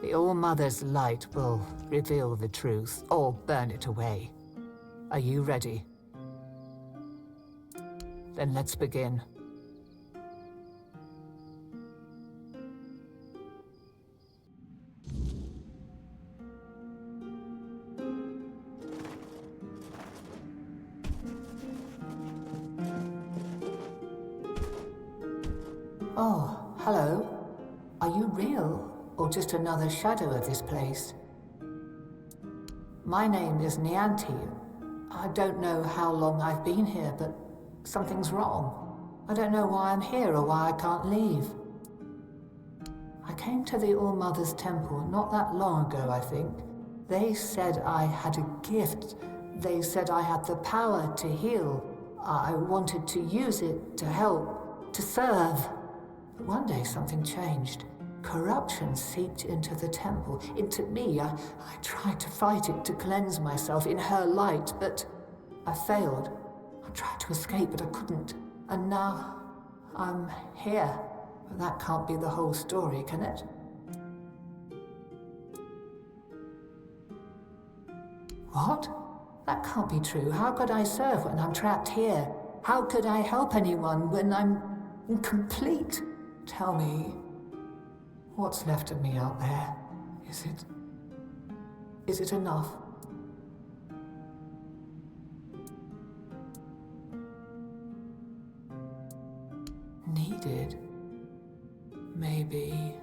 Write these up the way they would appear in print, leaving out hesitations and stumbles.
The All-Mother's light will reveal the truth or burn it away. Are you ready? Then let's begin. Oh, hello. Are you real, or just another shadow of this place? My name is Nianti. I don't know how long I've been here, but something's wrong. I don't know why I'm here or why I can't leave. I came to the All-Mother's temple not that long ago, I think. They said I had a gift. They said I had the power to heal. I wanted to use it to help, to serve. But one day something changed. Corruption seeped into the temple, into me. I tried to fight it, to cleanse myself in her light, but I failed. I tried to escape, but I couldn't. And now I'm here. But that can't be the whole story, can it? What? That can't be true. How could I serve when I'm trapped here? How could I help anyone when I'm incomplete? Tell me, what's left of me out there? Is it enough? Needed? Maybe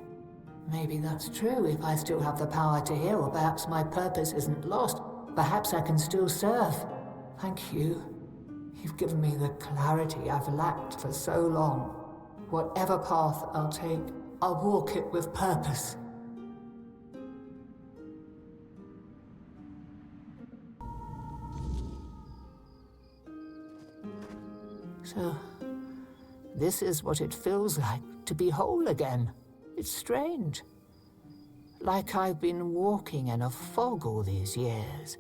that's true if I still have the power to heal, or perhaps my purpose isn't lost. Perhaps I can still serve. Thank you. You've given me the clarity I've lacked for so long. Whatever path I'll take, I'll walk it with purpose. So, this is what it feels like to be whole again. It's strange. Like I've been walking in a fog all these years,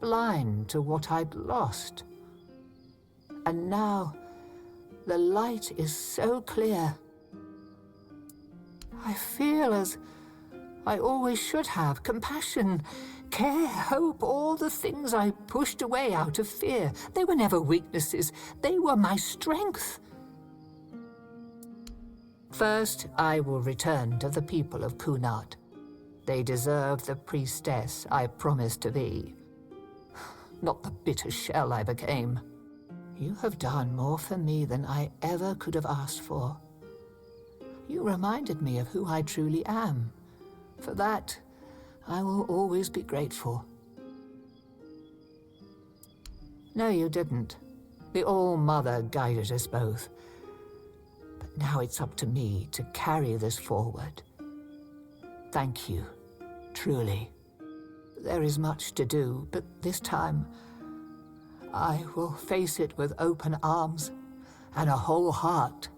blind to what I'd lost. And now, the light is so clear. I feel as I always should have: compassion, care, hope, all the things I pushed away out of fear. They were never weaknesses, they were my strength. First, I will return to the people of Kunat. They deserve the priestess I promised to be, not the bitter shell I became. You have done more for me than I ever could have asked for. You reminded me of who I truly am. For that, I will always be grateful. No, you didn't. The All-Mother guided us both. But now it's up to me to carry this forward. Thank you, truly. There is much to do, but this time, I will face it with open arms and a whole heart.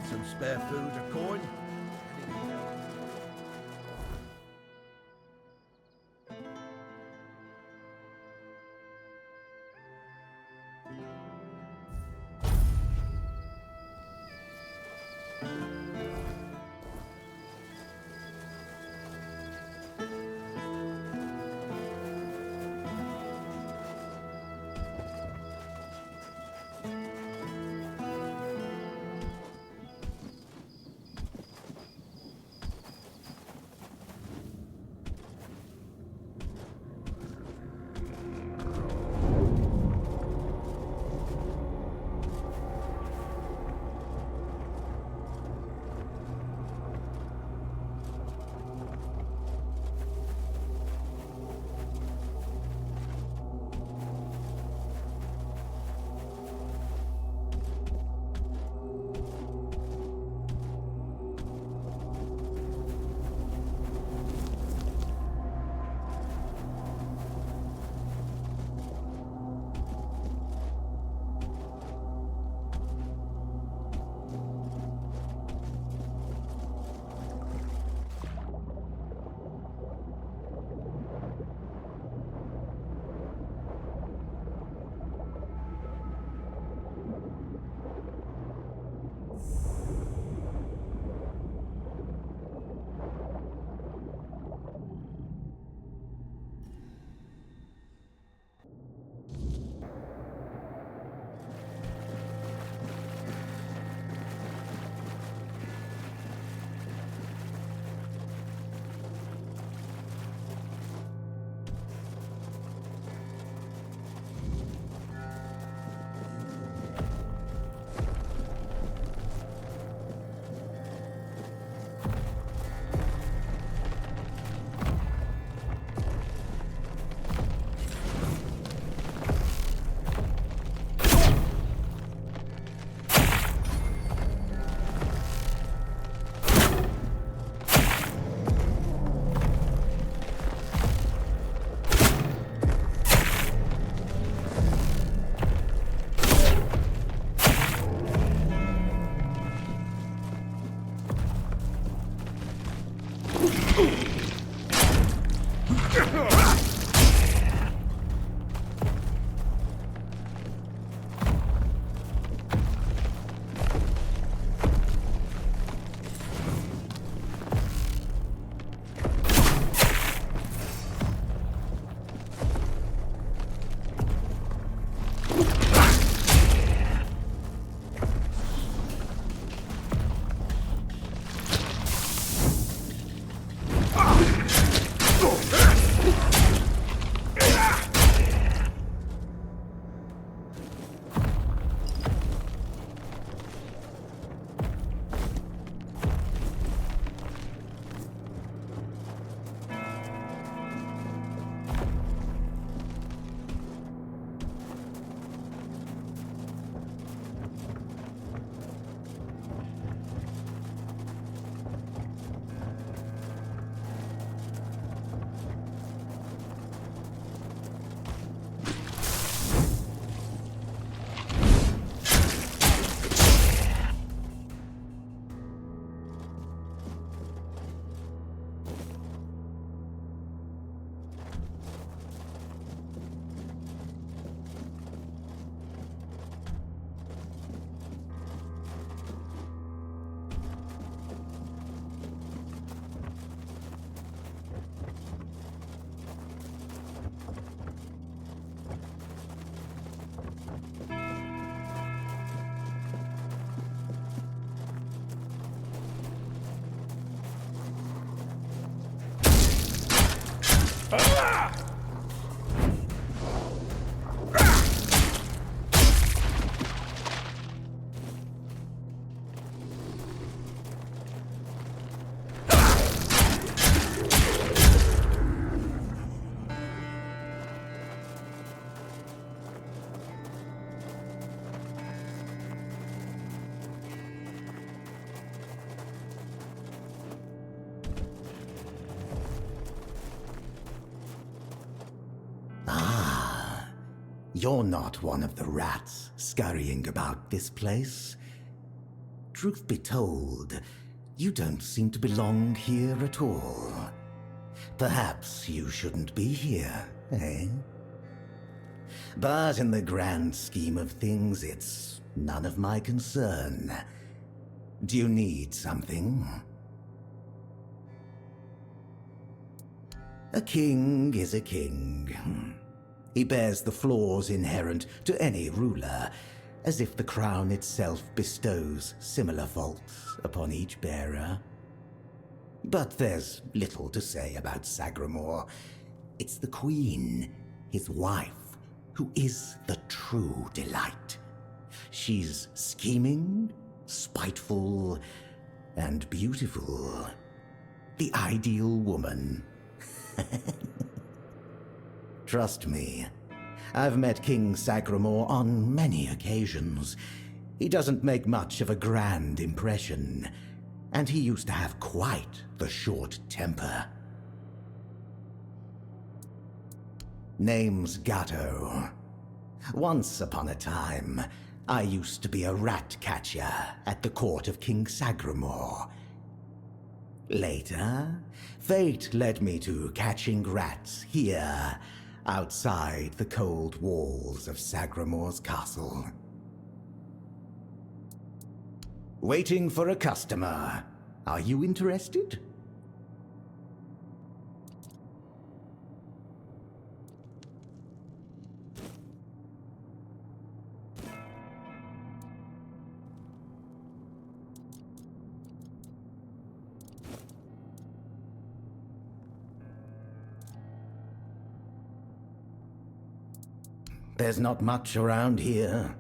Have some spare food or coin? You're not one of the rats scurrying about this place. truth be told, you don't seem to belong here at all. Perhaps you shouldn't be here, eh? But in the grand scheme of things, it's none of my concern. Do you need something? A king is a king. He bears the flaws inherent to any ruler, as if the crown itself bestows similar faults upon each bearer. But there's little to say about Sagremora. It's the queen, his wife, who is the true delight. She's scheming, spiteful, and beautiful. The ideal woman. Trust me, I've met King Sagremora on many occasions. He doesn't make much of a grand impression, and he used to have quite the short temper. Name's Gatto. Once upon a time, I used to be a rat catcher at the court of King Sagremora. Later, fate led me to catching rats here, outside the cold walls of Sagremora's castle. Waiting for a customer. Are you interested? There's not much around here.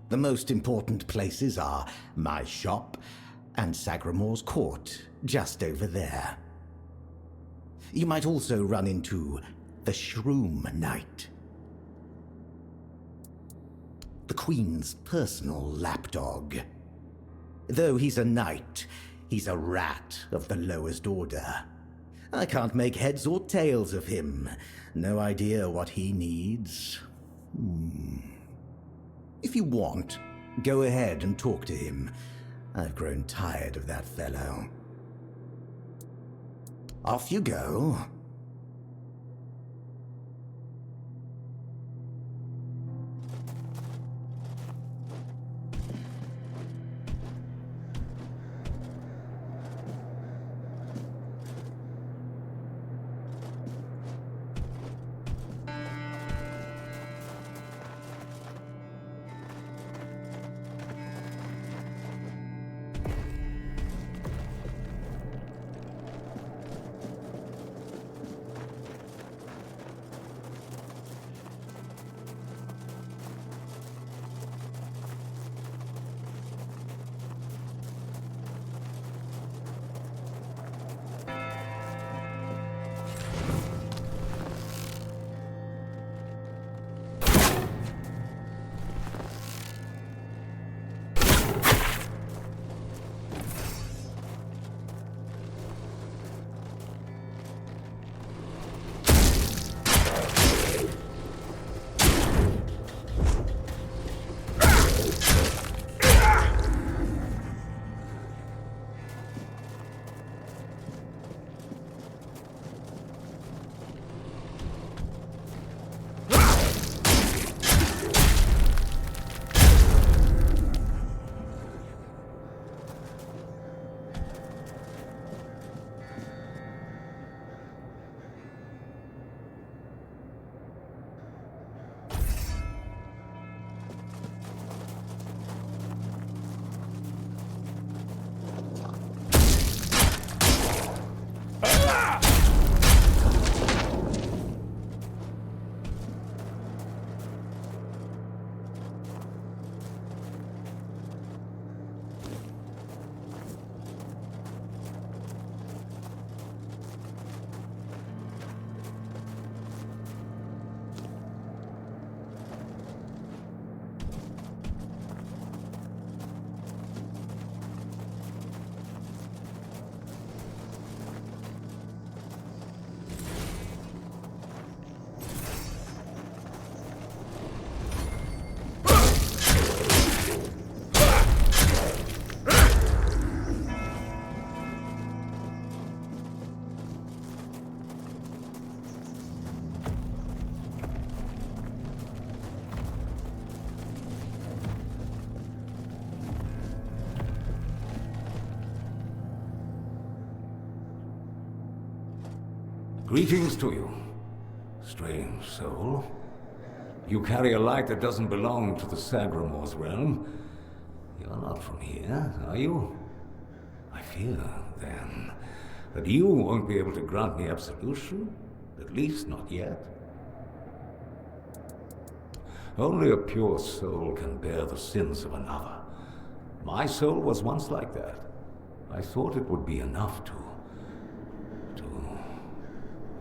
The most important places are my shop and Sagremora's court, just over there. You might also run into the Shroom Knight, the Queen's personal lapdog. Though he's a knight, he's a rat of the lowest order. I can't make heads or tails of him. No idea what he needs. If you want, go ahead and talk to him. I've grown tired of that fellow. Off you go. Greetings to you, strange soul. You carry a light that doesn't belong to the Sagremora's realm. You're not from here, are you? I fear, then, that you won't be able to grant me absolution, at least not yet. Only a pure soul can bear the sins of another. My soul was once like that. I thought it would be enough to...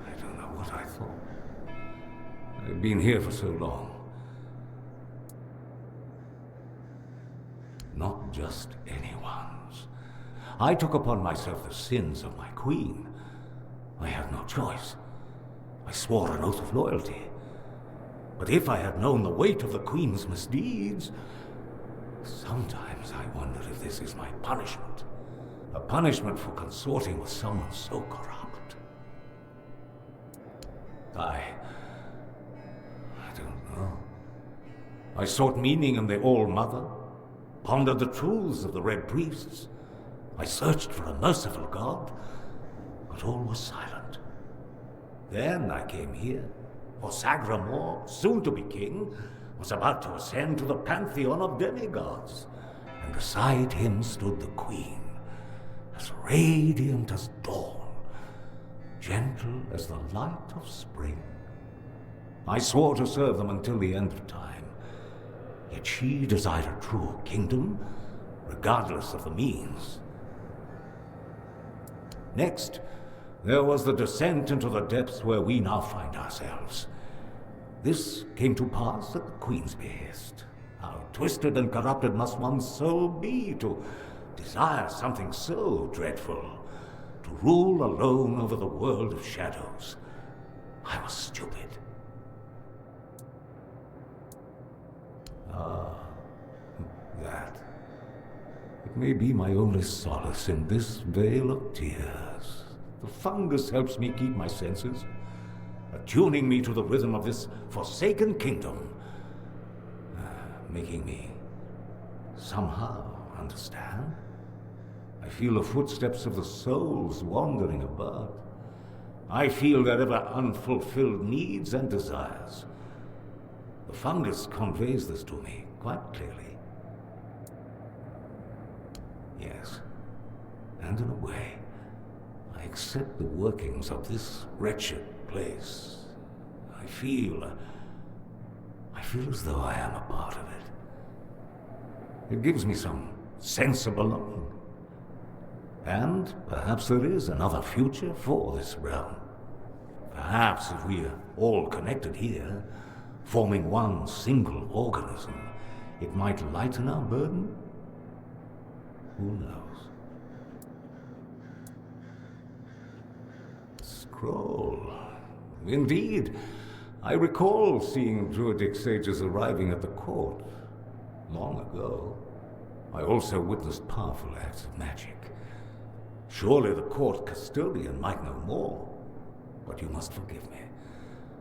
I don't know what I thought. I've been here for so long. Not just anyone's. I took upon myself the sins of my queen. I had no choice. I swore an oath of loyalty. But if I had known the weight of the queen's misdeeds, sometimes I wondered if this is my punishment. A punishment for consorting with someone so corrupt. I don't know. I sought meaning in the All-Mother, pondered the truths of the Red Priests. I searched for a merciful God, but all was silent. Then I came here, for Sagremora, soon to be king, was about to ascend to the pantheon of demigods, and beside him stood the queen, as radiant as dawn, gentle as the light of spring. I swore to serve them until the end of time, yet she desired a true kingdom, regardless of the means. Next, there was the descent into the depths where we now find ourselves. This came to pass at the Queen's behest. How twisted and corrupted must one's soul be to desire something so dreadful, to rule alone over the world of shadows. I was stupid. That. It may be my only solace in this vale of tears. The fungus helps me keep my senses, attuning me to the rhythm of this forsaken kingdom, making me somehow understand. I feel the footsteps of the souls wandering about. I feel their ever unfulfilled needs and desires. The fungus conveys this to me quite clearly. Yes, and in a way, I accept the workings of this wretched place. I feel as though I am a part of it. It gives me some sense of belonging. And perhaps there is another future for this realm. Perhaps if we are all connected here, forming one single organism, it might lighten our burden. Who knows? Scroll. Indeed, I recall seeing druidic sages arriving at the court long ago. I also witnessed powerful acts of magic. Surely the court custodian might know more, but you must forgive me.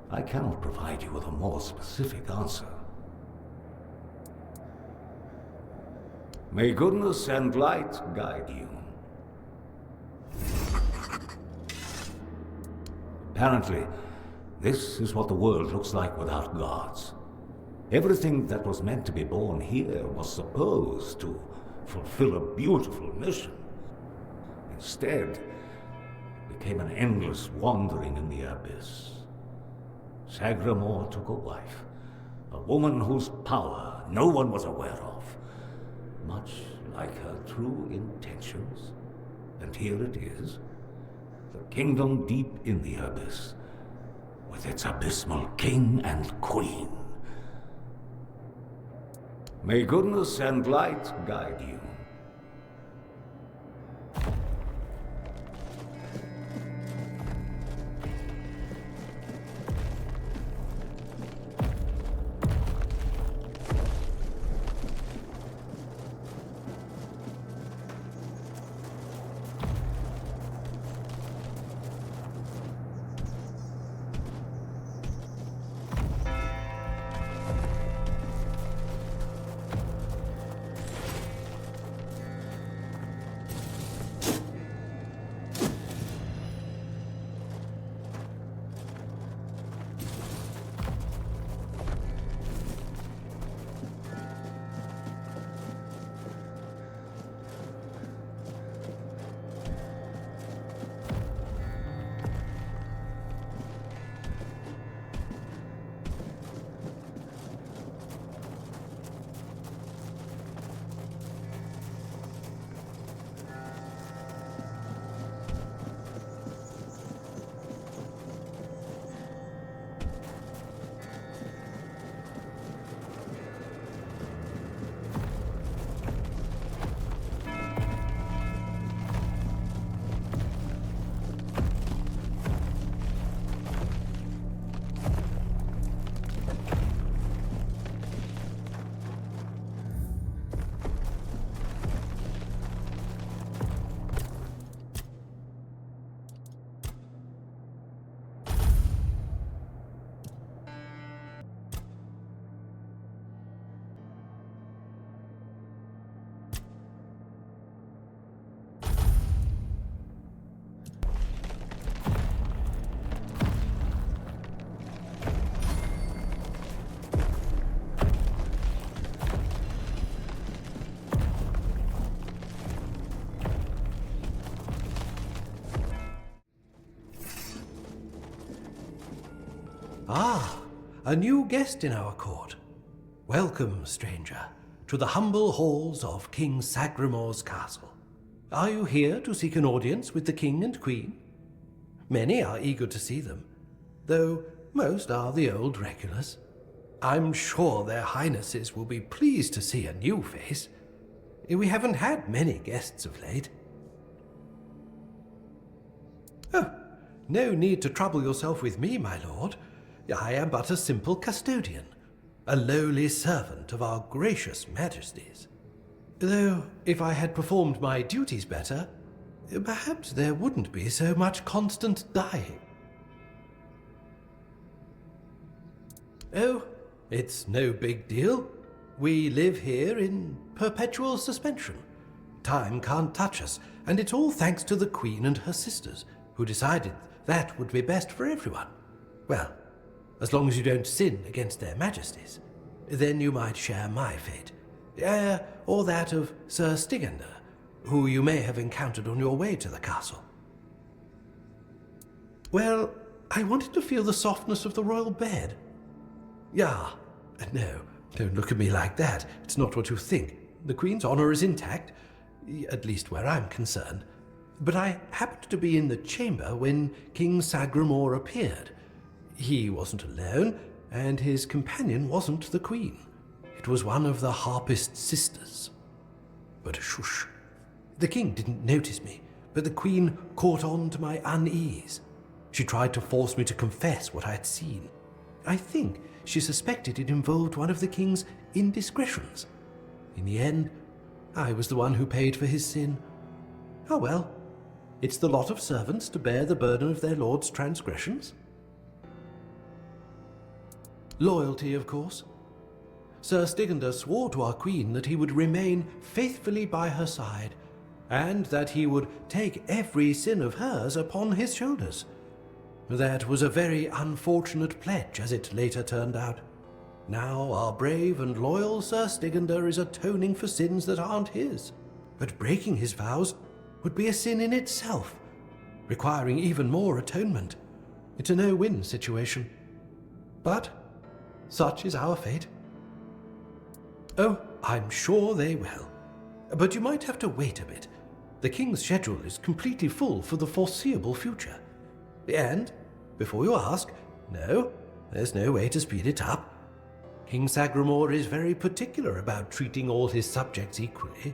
I cannot provide you with a more specific answer. May goodness and light guide you. Apparently, this is what the world looks like without gods. Everything that was meant to be born here was supposed to fulfill a beautiful mission. Instead, it became an endless wandering in the abyss. Sagremora took a wife, a woman whose power no one was aware of, much like her true intentions. And here it is, the kingdom deep in the abyss, with its abysmal king and queen. May goodness and light guide you. Ah, a new guest in our court. Welcome, stranger, to the humble halls of King Sagremora's castle. Are you here to seek an audience with the king and queen? Many are eager to see them, though most are the old regulars. I'm sure their highnesses will be pleased to see a new face. We haven't had many guests of late. Oh, no need to trouble yourself with me, my lord. I am but a simple custodian, a lowly servant of our gracious majesties. Though, if I had performed my duties better, perhaps there wouldn't be so much constant dying. Oh, it's no big deal. We live here in perpetual suspension. Time can't touch us, and it's all thanks to the Queen and her sisters, who decided that would be best for everyone. Well, as long as you don't sin against their majesties, then you might share my fate. Or that of Sir Stigender, who you may have encountered on your way to the castle. Well, I wanted to feel the softness of the royal bed. Yeah, no, don't look at me like that. It's not what you think. The Queen's honor is intact, at least where I'm concerned. But I happened to be in the chamber when King Sagremora appeared. He wasn't alone, and his companion wasn't the Queen. It was one of the harpist sisters. But shush. The king didn't notice me, but the Queen caught on to my unease. She tried to force me to confess what I had seen. I think she suspected it involved one of the king's indiscretions. In the end, I was the one who paid for his sin. Oh well, it's the lot of servants to bear the burden of their lord's transgressions. Loyalty, of course. Sir Stigender swore to our queen that he would remain faithfully by her side, and that he would take every sin of hers upon his shoulders. That was a very unfortunate pledge, as it later turned out. Now our brave and loyal Sir Stigender is atoning for sins that aren't his. But breaking his vows would be a sin in itself, requiring even more atonement. It's a no-win situation. But such is our fate. Oh, I'm sure they will. But you might have to wait a bit. The king's schedule is completely full for the foreseeable future. And, before you ask, no, there's no way to speed it up. King Sagremora is very particular about treating all his subjects equally.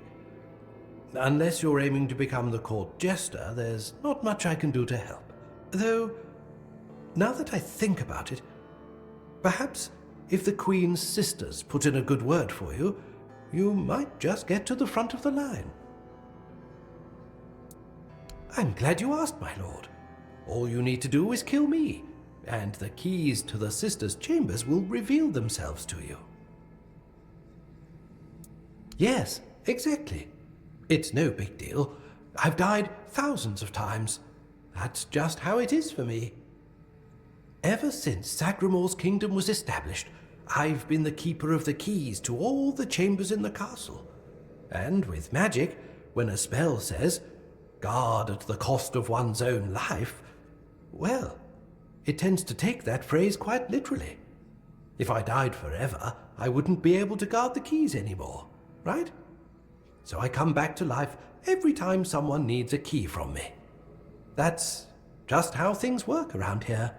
Unless you're aiming to become the court jester, there's not much I can do to help. Though, now that I think about it, perhaps if the Queen's sisters put in a good word for you, you might just get to the front of the line. I'm glad you asked, my lord. All you need to do is kill me, and the keys to the sisters' chambers will reveal themselves to you. Yes, exactly. It's no big deal. I've died thousands of times. That's just how it is for me. Ever since Sagremora's kingdom was established, I've been the keeper of the keys to all the chambers in the castle. And with magic, when a spell says, "Guard at the cost of one's own life," well, it tends to take that phrase quite literally. If I died forever, I wouldn't be able to guard the keys anymore, right? So I come back to life every time someone needs a key from me. That's just how things work around here.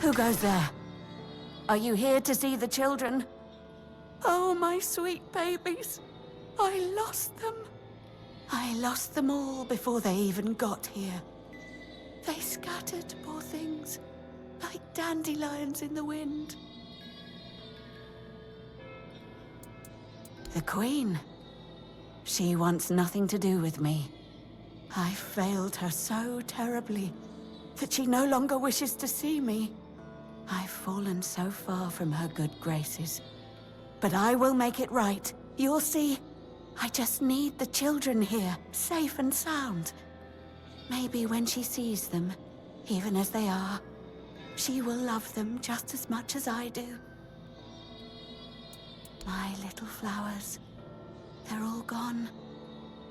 Who goes there? Are you here to see the children? Oh, my sweet babies. I lost them. I lost them all before they even got here. They scattered, poor things, like dandelions in the wind. The Queen. She wants nothing to do with me. I failed her so terribly that she no longer wishes to see me. I've fallen so far from her good graces. But I will make it right. You'll see. I just need the children here, safe and sound. Maybe when she sees them, even as they are, she will love them just as much as I do. My little flowers, they're all gone.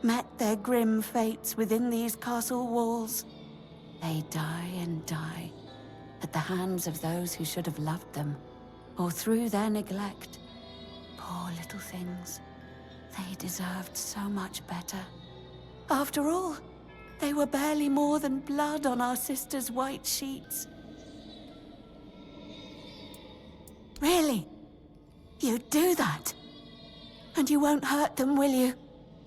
Met their grim fates within these castle walls. They die and die at the hands of those who should have loved them, or through their neglect. Poor little things. They deserved so much better. After all, they were barely more than blood on our sister's white sheets. Really? You'd do that? And you won't hurt them, will you?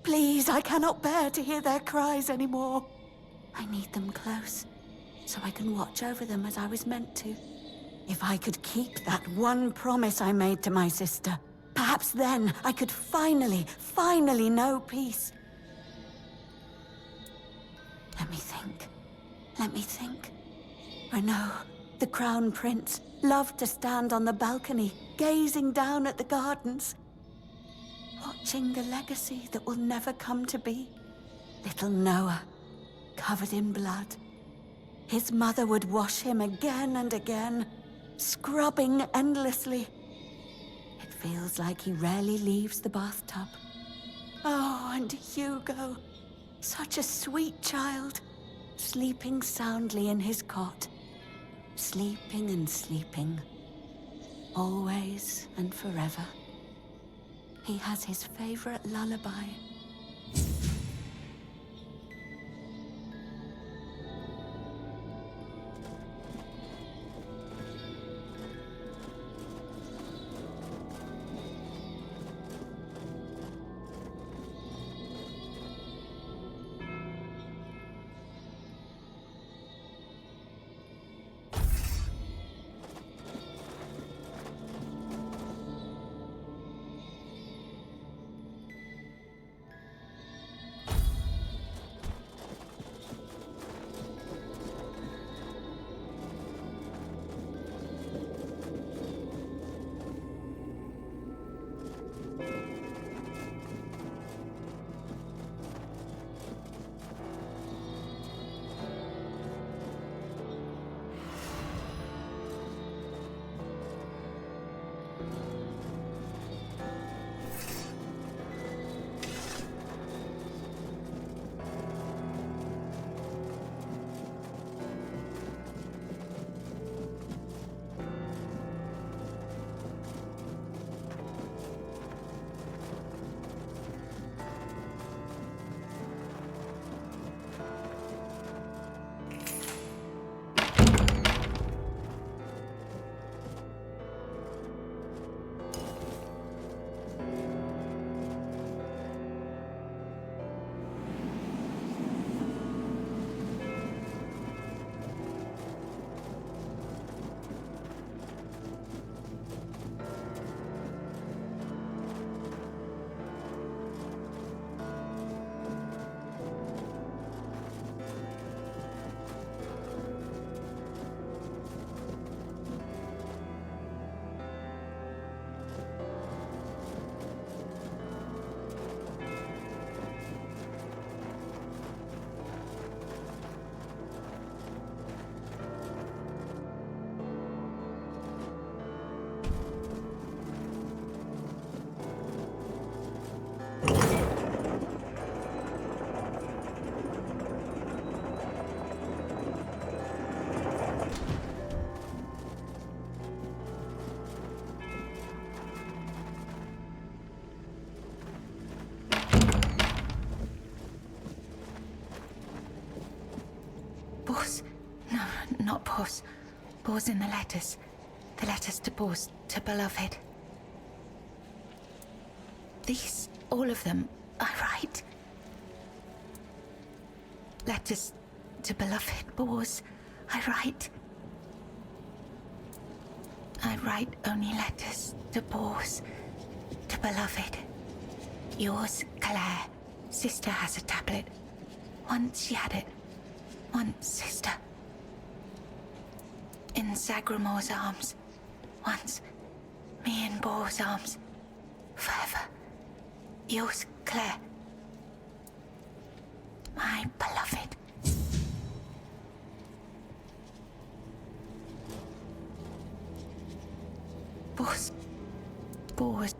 Please, I cannot bear to hear their cries anymore. I need them close, so I can watch over them as I was meant to. If I could keep that one promise I made to my sister, perhaps then I could finally know peace. Let me think. Let me think. Renaud, the Crown Prince, loved to stand on the balcony, gazing down at the gardens, watching the legacy that will never come to be. Little Noah, covered in blood. His mother would wash him again and again, scrubbing endlessly. It feels like he rarely leaves the bathtub. Oh, and Hugo, such a sweet child, sleeping soundly in his cot. Sleeping and sleeping, always and forever. He has his favorite lullaby. Pause. No, not pause. Pause in the letters. The letters to pause, to beloved. These, all of them, I write. Letters to beloved, pause. I write. I write only letters to pause, to beloved. Yours, Claire. Sister has a tablet. Once she had it. Once, sister. In Sagremora's arms. Once, me in Boar's arms. Forever. Yours, Claire. My beloved. Boar's. Boar's.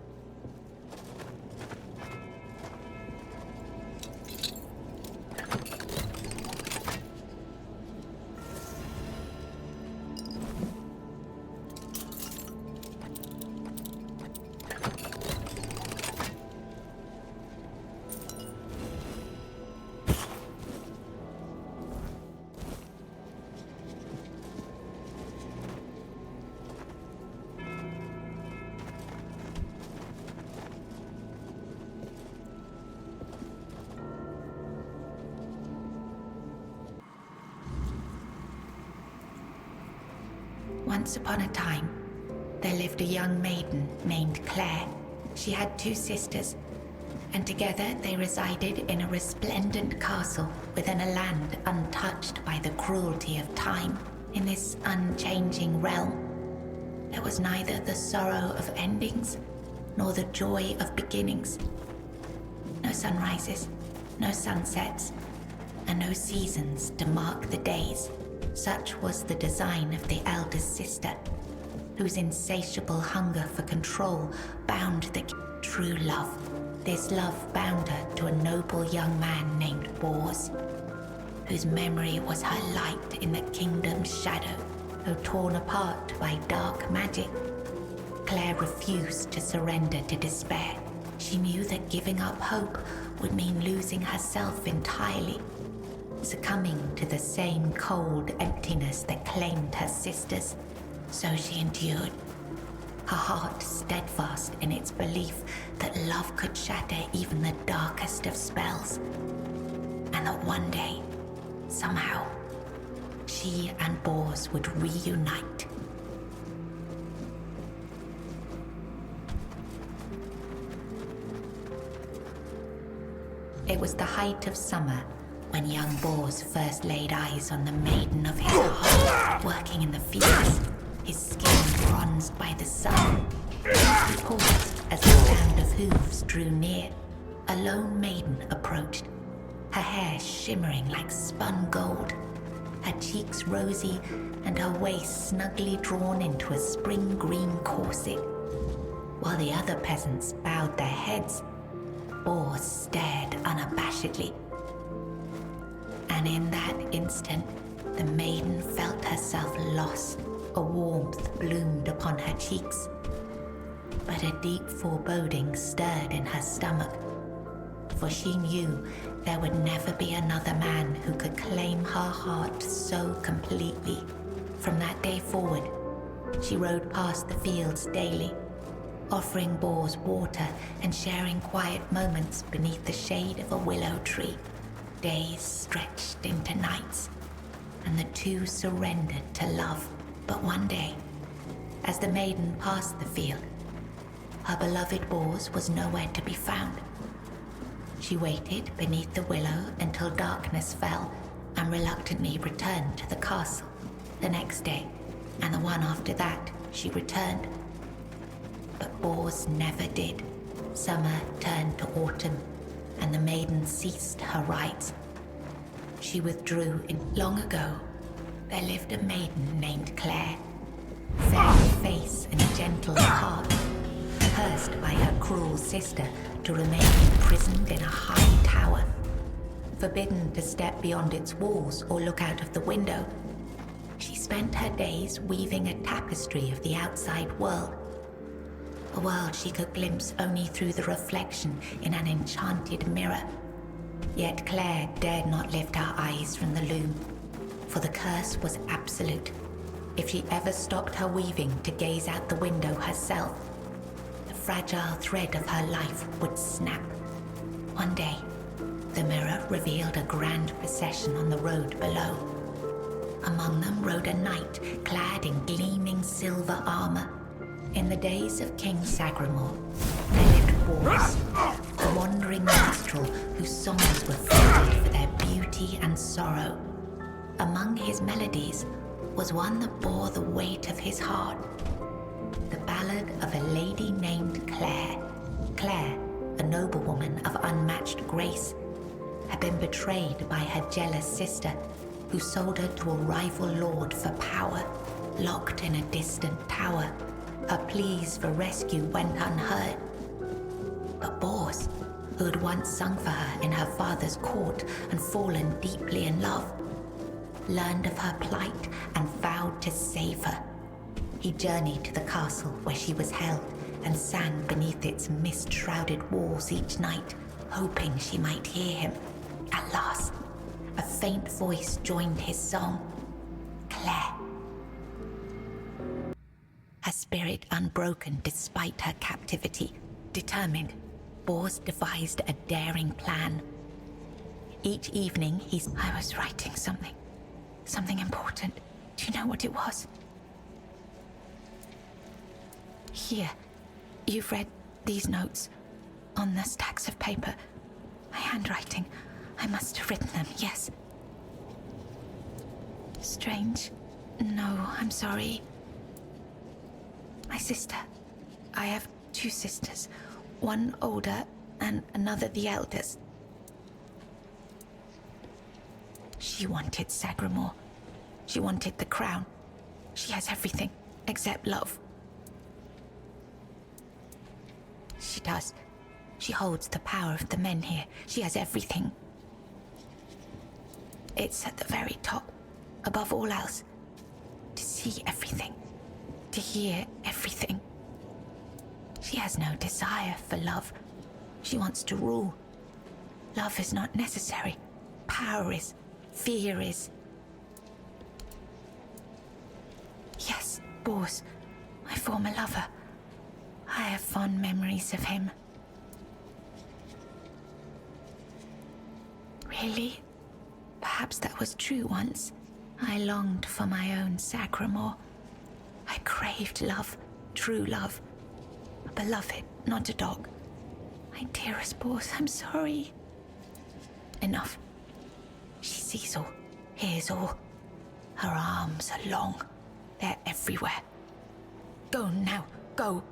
Once upon a time, there lived a young maiden named Claire. She had 2 sisters, and together they resided in a resplendent castle within a land untouched by the cruelty of time. In this unchanging realm, there was neither the sorrow of endings nor the joy of beginnings. No sunrises, no sunsets, and no seasons to mark the days. Such was the design of the eldest sister, whose insatiable hunger for control bound the true love. This love bound her to a noble young man named Bors, whose memory was her light in the kingdom's shadow, though torn apart by dark magic. Claire refused to surrender to despair. She knew that giving up hope would mean losing herself entirely, succumbing to the same cold emptiness that claimed her sisters. So she endured, her heart steadfast in its belief that love could shatter even the darkest of spells, and that one day, somehow, she and Bors would reunite. It was the height of summer when young Bors first laid eyes on the maiden of his heart, working in the fields, his skin bronzed by the sun. He paused as the sound of hooves drew near. A lone maiden approached, her hair shimmering like spun gold, her cheeks rosy and her waist snugly drawn into a spring green corset. While the other peasants bowed their heads, Bors stared unabashedly. And in that instant, the maiden felt herself lost. A warmth bloomed upon her cheeks, but a deep foreboding stirred in her stomach, for she knew there would never be another man who could claim her heart so completely. From that day forward, she rode past the fields daily, offering Bors water and sharing quiet moments beneath the shade of a willow tree. Days stretched into nights, and the two surrendered to love. But one day, as the maiden passed the field, her beloved Bors was nowhere to be found. She waited beneath the willow until darkness fell and reluctantly returned to the castle. The next day, and the one after that, she returned. But Bors never did. Summer turned to autumn, and the maiden ceased her rites. She withdrew. Long ago, there lived a maiden named Claire, fair of face and gentle of heart, cursed by her cruel sister to remain imprisoned in a high tower, forbidden to step beyond its walls or look out of the window. She spent her days weaving a tapestry of the outside world, a world she could glimpse only through the reflection in an enchanted mirror. Yet Claire dared not lift her eyes from the loom, for the curse was absolute. If she ever stopped her weaving to gaze out the window herself, the fragile thread of her life would snap. One day, the mirror revealed a grand procession on the road below. Among them rode a knight clad in gleaming silver armor. In the days of King Sagremora, there lived Bors, a wandering minstrel whose songs were filled for their beauty and sorrow. Among his melodies was one that bore the weight of his heart, the ballad of a lady named Claire. Claire, a noblewoman of unmatched grace, had been betrayed by her jealous sister, who sold her to a rival lord for power. Locked in a distant tower, her pleas for rescue went unheard. But Bors, who had once sung for her in her father's court and fallen deeply in love, learned of her plight and vowed to save her. He journeyed to the castle where she was held and sang beneath its mist-shrouded walls each night, hoping she might hear him. At last, a faint voice joined his song. Claire. Her spirit unbroken despite her captivity. Determined, Bors devised a daring plan. Each evening I was writing something important. Do you know what it was? Here, you've read these notes on the stacks of paper. My handwriting. I must have written them, yes. Strange. No, I'm sorry. My sister. I have 2 sisters. One older and another the eldest. She wanted Sagremora. She wanted the crown. She has everything except love. She does. She holds the power of the Menhir. She has everything. It's at the very top, above all else. To see everything. To hear everything. She has no desire for love. She wants to rule. Love is not necessary. Power is. Fear is. Yes, Bors, my former lover. I have fond memories of him. Really? Perhaps that was true once. I longed for my own Sagremora. I craved love, true love. A beloved, not a dog. My dearest Bors, I'm sorry. Enough. She sees all, hears all. Her arms are long. They're everywhere. Go now, go.